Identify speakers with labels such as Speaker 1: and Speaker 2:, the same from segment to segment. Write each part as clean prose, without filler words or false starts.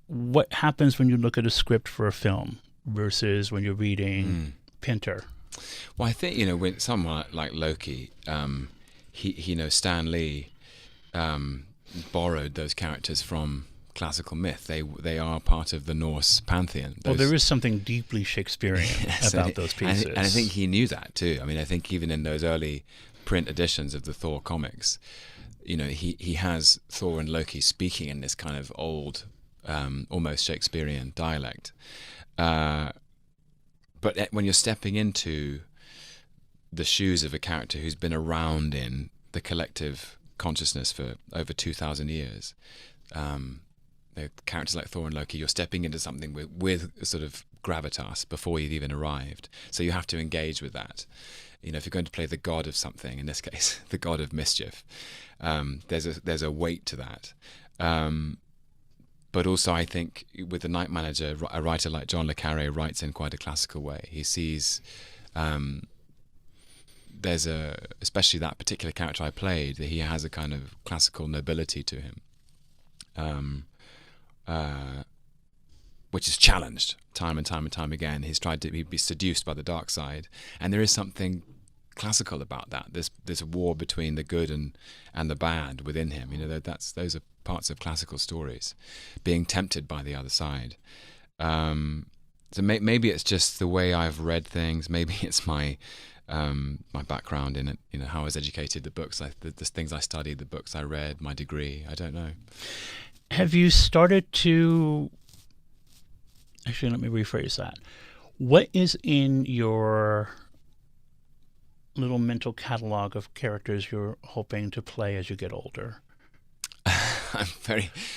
Speaker 1: what happens when you look at a script for a film versus when you're reading Pinter?
Speaker 2: Well, I think, when someone like Loki, Stan Lee borrowed those characters from classical myth. They are part of the Norse pantheon.
Speaker 1: Well, there is something deeply Shakespearean about those pieces.
Speaker 2: And I think he knew that too. I mean, I think even in those early print editions of the Thor comics, he has Thor and Loki speaking in this kind of old, almost Shakespearean dialect. But when you're stepping into the shoes of a character who's been around in the collective consciousness for over 2,000 years, characters like Thor and Loki, you're stepping into something with a sort of gravitas before you've even arrived. So you have to engage with that. If you're going to play the god of something, in this case, the god of mischief, there's a weight to that. But also, I think with the Night Manager, a writer like John le Carré writes in quite a classical way. He sees especially that particular character I played, that he has a kind of classical nobility to him, which is challenged time and time again. He'd be seduced by the dark side, and there is something classical about that. There's a war between the good and the bad within him. Those are parts of classical stories, being tempted by the other side. So maybe it's just the way I've read things. Maybe it's my background in it. How I was educated, the books, the things I studied, the books I read, my degree. I don't know.
Speaker 1: Have you started to? Actually, let me rephrase that. What is in your little mental catalog of characters you're hoping to play as you get older?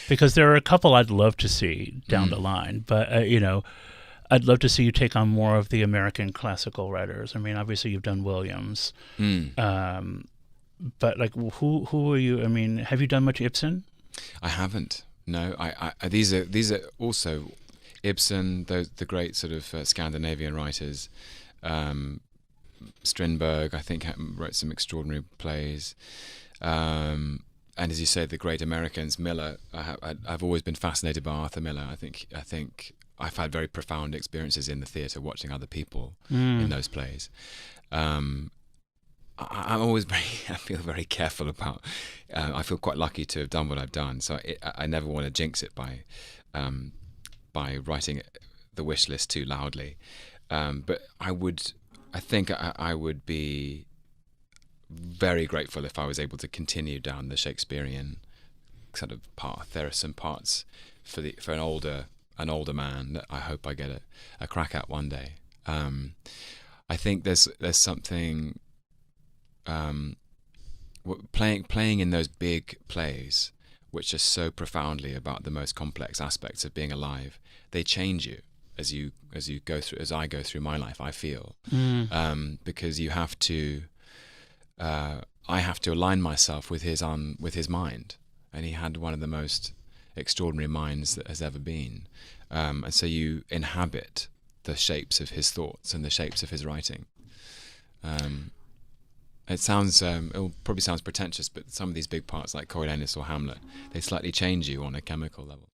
Speaker 1: Because there are a couple I'd love to see down the line, but I'd love to see you take on more of the American classical writers. I mean, obviously you've done Williams, but like, who are you? I mean, have you done much Ibsen?
Speaker 2: I haven't. No, these are also Ibsen, the great sort of Scandinavian writers. Strindberg, I think, wrote some extraordinary plays. And as you say, the great Americans, Miller. I've always been fascinated by Arthur Miller. I think I've had very profound experiences in the theatre watching other people in those plays. I'm always I feel very careful about. I feel quite lucky to have done what I've done, so I never want to jinx it by writing the wish list too loudly. But I think I would be very grateful if I was able to continue down the Shakespearean sort of path. There are some parts for an older man that I hope I get a crack at one day. I think there's something playing in those big plays, which are so profoundly about the most complex aspects of being alive. They change you as you go through, as I go through my life. I feel because you have to. I have to align myself with his mind, and he had one of the most extraordinary minds that has ever been, and so you inhabit the shapes of his thoughts and the shapes of his writing. It probably sounds pretentious, but some of these big parts like Coriolanus or Hamlet, they slightly change you on a chemical level.